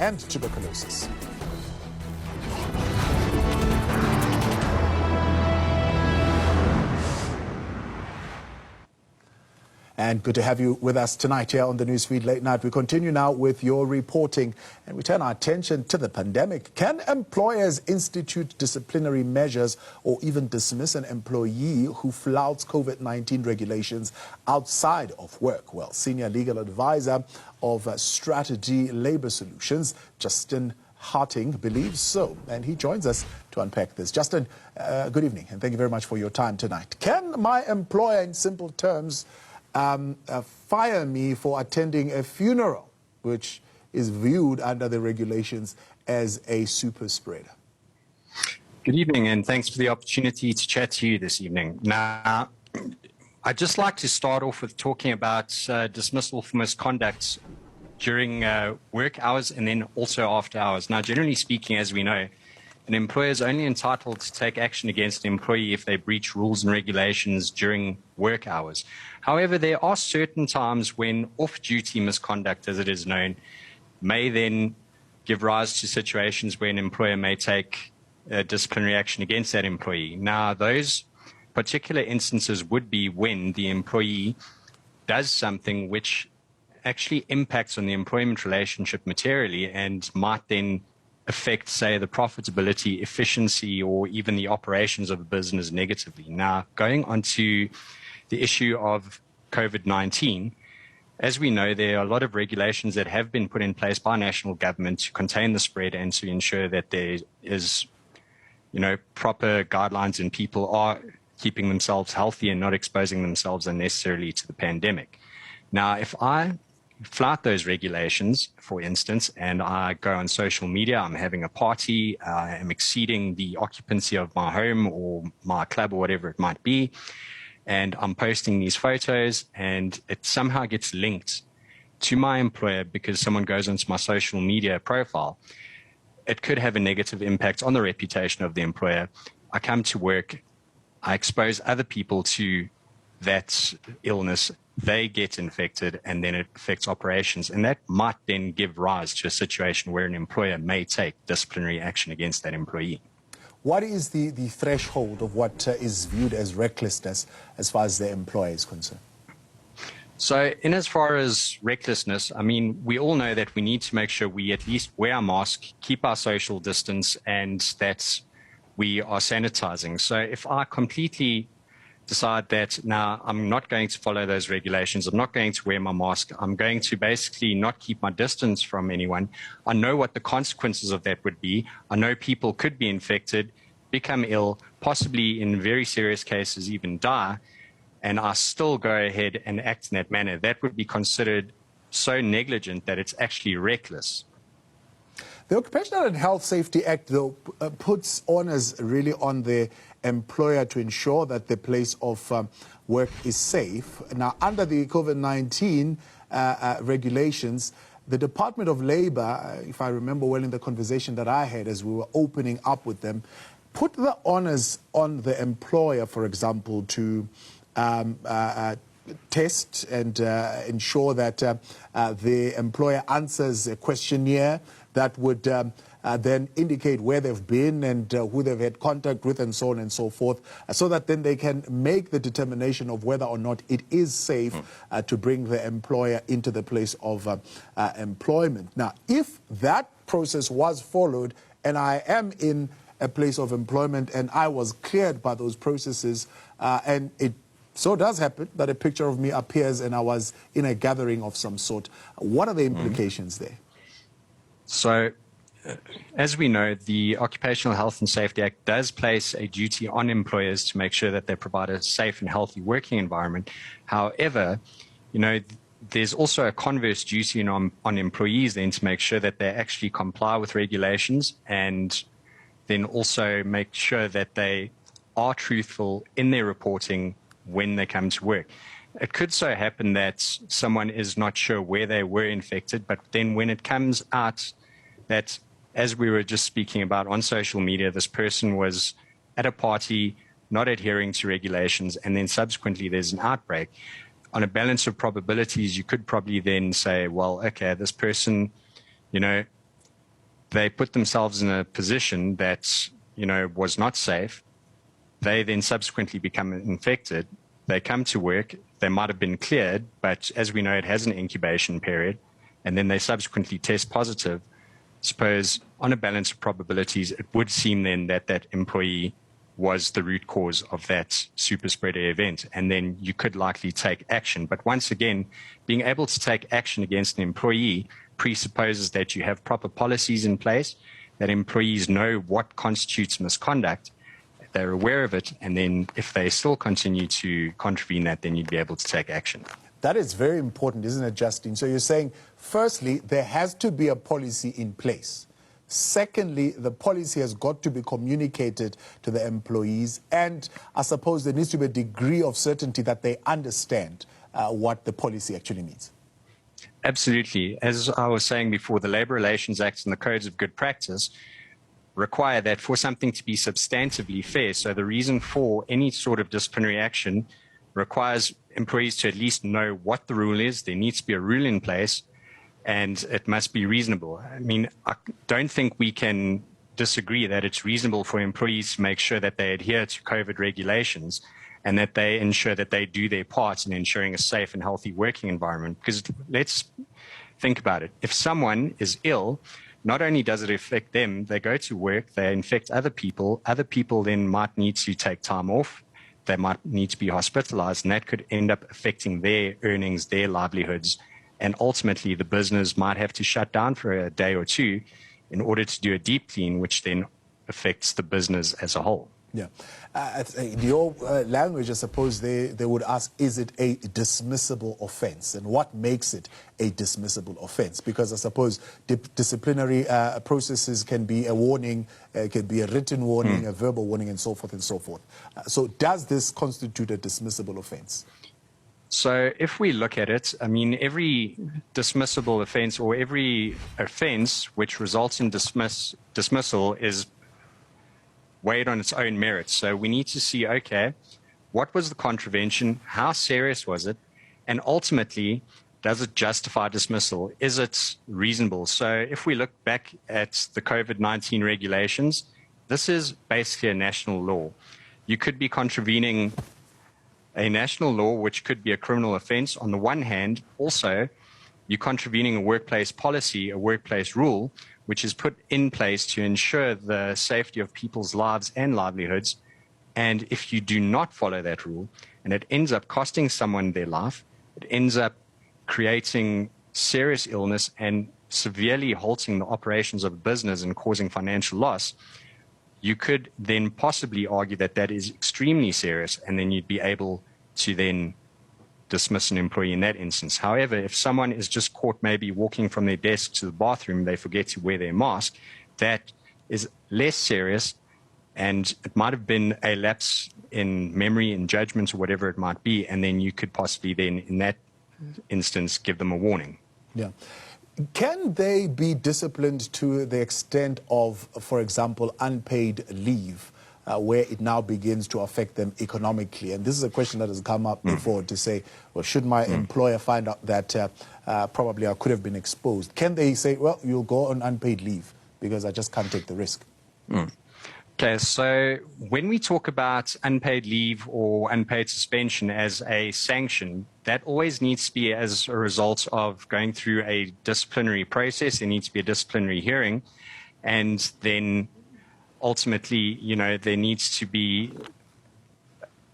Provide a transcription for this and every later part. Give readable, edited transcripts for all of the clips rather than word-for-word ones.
and tuberculosis. And good to have you with us tonight here on the Newzfeed Late Night. We continue now with your reporting, and we turn our attention to the pandemic. Can employers institute disciplinary measures or even dismiss an employee who flouts COVID-19 regulations outside of work? Well, Senior Legal Advisor of Strata-G Labour Solutions, Justin Hattingh, believes so, and he joins us to unpack this. Justin, good evening, and thank you very much for your time tonight. Can my employer, in simple terms, fire me for attending a funeral, which is viewed under the regulations as a super spreader? Good evening, and thanks for the opportunity to chat to you this evening. Now, I'd just like to start off with talking about dismissal for misconduct during work hours and then also after hours. Now, generally speaking, as we know, an employer is only entitled to take action against an employee if they breach rules and regulations during work hours. However, there are certain times when off-duty misconduct, as it is known, may then give rise to situations where an employer may take disciplinary action against that employee. Now, those particular instances would be when the employee does something which actually impacts on the employment relationship materially and might then affect, say, the profitability, efficiency, or even the operations of a business negatively. Now, going on to the issue of COVID-19, as we know, there are a lot of regulations that have been put in place by national government to contain the spread and to ensure that there is, proper guidelines and people are keeping themselves healthy and not exposing themselves unnecessarily to the pandemic. Now, if I flout those regulations, for instance, and I go on social media, I'm having a party, I am exceeding the occupancy of my home or my club or whatever it might be, and I'm posting these photos and it somehow gets linked to my employer because someone goes onto my social media profile, it could have a negative impact on the reputation of the employer. I come to work, I expose other people to that illness, they get infected, and then it affects operations. And that might then give rise to a situation where an employer may take disciplinary action against that employee. What is the threshold of what is viewed as recklessness as far as the employer is concerned? So in as far as recklessness, I mean, we all know that we need to make sure we at least wear our mask, keep our social distance, and that we are sanitizing. So if I completely decide that now I'm not going to follow those regulations, I'm not going to wear my mask, I'm going to basically not keep my distance from anyone, I know what the consequences of that would be. I know people could be infected, become ill, possibly in very serious cases even die, and I still go ahead and act in that manner. That would be considered so negligent that it's actually reckless. The Occupational and Health Safety Act, though, puts onus really on the employer to ensure that the place of work is safe. Now, under the COVID-19 regulations, the Department of Labour, if I remember well in the conversation that I had as we were opening up with them, put the onus on the employer, for example, to test and ensure that the employer answers a questionnaire that would then indicate where they've been and who they've had contact with and so on and so forth, so that then they can make the determination of whether or not it is safe to bring the employer into the place of employment. Now, if that process was followed and I am in a place of employment and I was cleared by those processes and it so does happen that a picture of me appears and I was in a gathering of some sort, what are the implications there? So, as we know, the Occupational Health and Safety Act does place a duty on employers to make sure that they provide a safe and healthy working environment. However, there's also a converse duty on employees then to make sure that they actually comply with regulations and then also make sure that they are truthful in their reporting when they come to work. It could so happen that someone is not sure where they were infected, but then when it comes out that, as we were just speaking about on social media, this person was at a party, not adhering to regulations, and then subsequently there's an outbreak, on a balance of probabilities, you could probably then say, well, okay, this person, they put themselves in a position that, was not safe. They then subsequently become infected. They come to work. They might have been cleared, but as we know, it has an incubation period, and then they subsequently test positive. Suppose on a balance of probabilities, it would seem then that that employee was the root cause of that super spreader event, and then you could likely take action. But once again, being able to take action against an employee presupposes that you have proper policies in place, that employees know what constitutes misconduct, they're aware of it, and then if they still continue to contravene that, then you'd be able to take action. That is very important, isn't it, Justin? So you're saying, firstly, there has to be a policy in place. Secondly, the policy has got to be communicated to the employees, and I suppose there needs to be a degree of certainty that they understand what the policy actually means. Absolutely. As I was saying before, the Labour Relations Act and the Codes of Good Practice require that for something to be substantively fair, so the reason for any sort of disciplinary action requires employees to at least know what the rule is. There needs to be a rule in place, and it must be reasonable. I mean, I don't think we can disagree that it's reasonable for employees to make sure that they adhere to COVID regulations and that they ensure that they do their part in ensuring a safe and healthy working environment. Because let's think about it. If someone is ill, not only does it affect them, they go to work, they infect other people then might need to take time off, they might need to be hospitalized, and that could end up affecting their earnings, their livelihoods, and ultimately the business might have to shut down for a day or two in order to do a deep clean, which then affects the business as a whole. Yeah. In your language, I suppose they would ask, is it a dismissible offense? And what makes it a dismissible offense? Because I suppose disciplinary processes can be a warning, can be a written warning, a verbal warning, and so forth and so forth. So does this constitute a dismissible offense? So if we look at it, I mean, every dismissible offense or every offense which results in dismissal is weighed on its own merits. So we need to see, okay, what was the contravention? How serious was it? And ultimately, does it justify dismissal? Is it reasonable? So if we look back at the COVID-19 regulations, this is basically a national law. You could be contravening a national law, which could be a criminal offense. On the one hand, also, you're contravening a workplace policy, a workplace rule, which is put in place to ensure the safety of people's lives and livelihoods. And if you do not follow that rule, and it ends up costing someone their life, it ends up creating serious illness and severely halting the operations of a business and causing financial loss, you could then possibly argue that that is extremely serious, and then you'd be able to then dismiss an employee in that instance. However, if someone is just caught maybe walking from their desk to the bathroom, they forget to wear their mask, that is less serious, and it might have been a lapse in memory, in judgment, or whatever it might be, and then you could possibly then, in that instance, give them a warning. Yeah. Can they be disciplined to the extent of, for example, unpaid leave, where it now begins to affect them economically? And this is a question that has come up before, to say, well, should my employer find out that probably I could have been exposed? Can they say, well, you'll go on unpaid leave because I just can't take the risk? Okay, so when we talk about unpaid leave or unpaid suspension as a sanction, that always needs to be as a result of going through a disciplinary process. There needs to be a disciplinary hearing, and then ultimately, there needs to be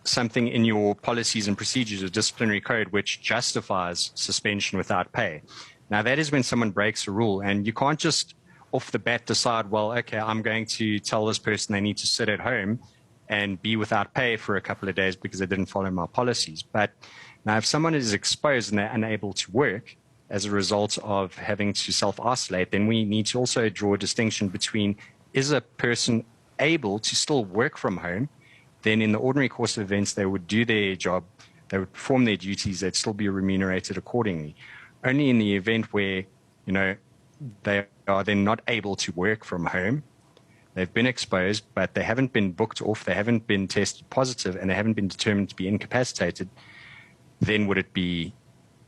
something in your policies and procedures, a disciplinary code, which justifies suspension without pay. Now, that is when someone breaks a rule, and you can't just off the bat decide, well, okay, I'm going to tell this person they need to sit at home and be without pay for a couple of days because they didn't follow my policies. But now if someone is exposed and they're unable to work as a result of having to self-isolate, then we need to also draw a distinction between, is a person able to still work from home? Then in the ordinary course of events, they would do their job, they would perform their duties, they'd still be remunerated accordingly. Only in the event where, they are then not able to work from home, they've been exposed, but they haven't been booked off, they haven't been tested positive, and they haven't been determined to be incapacitated, then would it be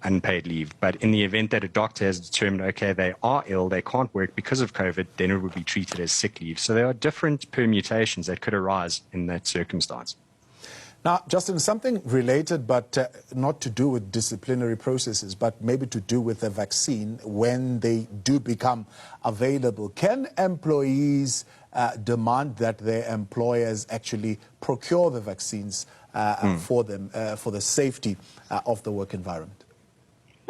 unpaid leave. But in the event that a doctor has determined, okay, they are ill, they can't work because of COVID, then it would be treated as sick leave. So there are different permutations that could arise in that circumstance. Now, Justin, something related, but not to do with disciplinary processes, but maybe to do with the vaccine when they do become available. Can employees demand that their employers actually procure the vaccines for them, for the safety of the work environment?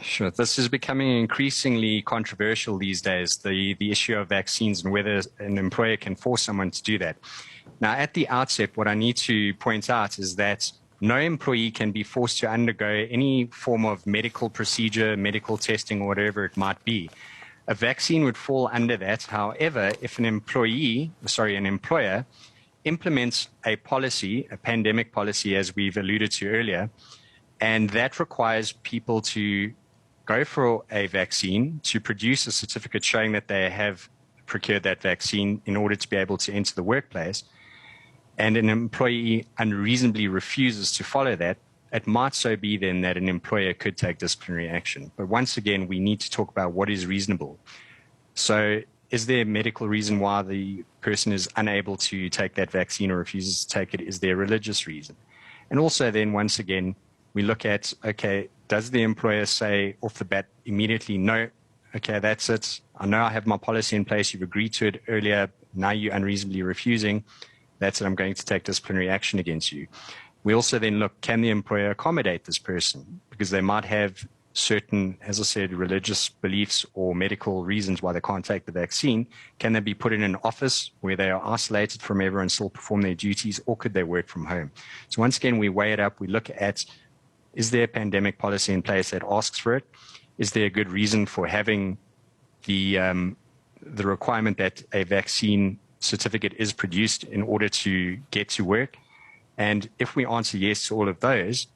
Sure. This is becoming increasingly controversial these days, the issue of vaccines and whether an employer can force someone to do that. Now, at the outset, what I need to point out is that no employee can be forced to undergo any form of medical procedure, medical testing, or whatever it might be. A vaccine would fall under that. However, if an employer implements a policy, a pandemic policy, as we've alluded to earlier, and that requires people to go for a vaccine, to produce a certificate showing that they have procured that vaccine in order to be able to enter the workplace, and an employee unreasonably refuses to follow that, it might so be then that an employer could take disciplinary action. But once again, we need to talk about what is reasonable. So is there a medical reason why the person is unable to take that vaccine or refuses to take it? Is there a religious reason? And also then, once again, we look at, okay, does the employer say off the bat immediately, no, okay, that's it. I know I have my policy in place. You've agreed to it earlier. Now you're unreasonably refusing. That's it. I'm going to take disciplinary action against you. We also then look, can the employer accommodate this person? Because they might have certain, as I said, religious beliefs or medical reasons why they can't take the vaccine. Can they be put in an office where they are isolated from everyone and still perform their duties, or could they work from home? So once again, we weigh it up. We look at, is there a pandemic policy in place that asks for it? Is there a good reason for having the requirement that a vaccine certificate is produced in order to get to work? And if we answer yes to all of those,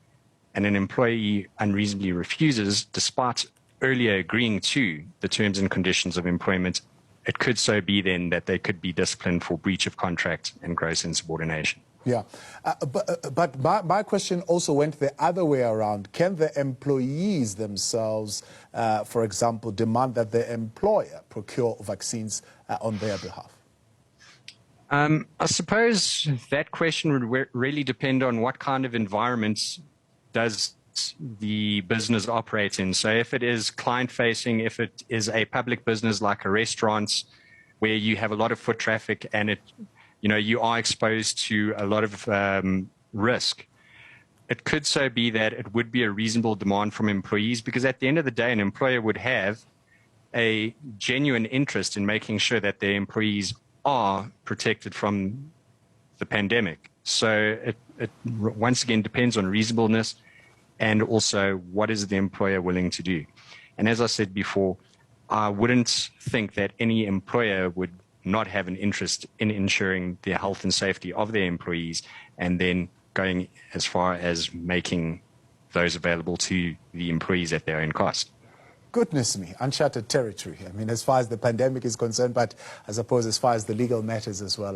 and an employee unreasonably refuses, despite earlier agreeing to the terms and conditions of employment, it could so be then that they could be disciplined for breach of contract and gross insubordination. Yeah, but my question also went the other way around. Can the employees themselves, for example, demand that their employer procure vaccines on their behalf? I suppose that question would really depend on what kind of environment does the business operate in. So if it is client-facing, if it is a public business like a restaurant where you have a lot of foot traffic and you are exposed to a lot of risk, it could so be that it would be a reasonable demand from employees, because at the end of the day, an employer would have a genuine interest in making sure that their employees are protected from the pandemic. So it once again depends on reasonableness and also what is the employer willing to do. And as I said before, I wouldn't think that any employer would not have an interest in ensuring the health and safety of their employees and then going as far as making those available to the employees at their own cost. Goodness me, uncharted territory. I mean, as far as the pandemic is concerned, but I suppose as far as the legal matters as well.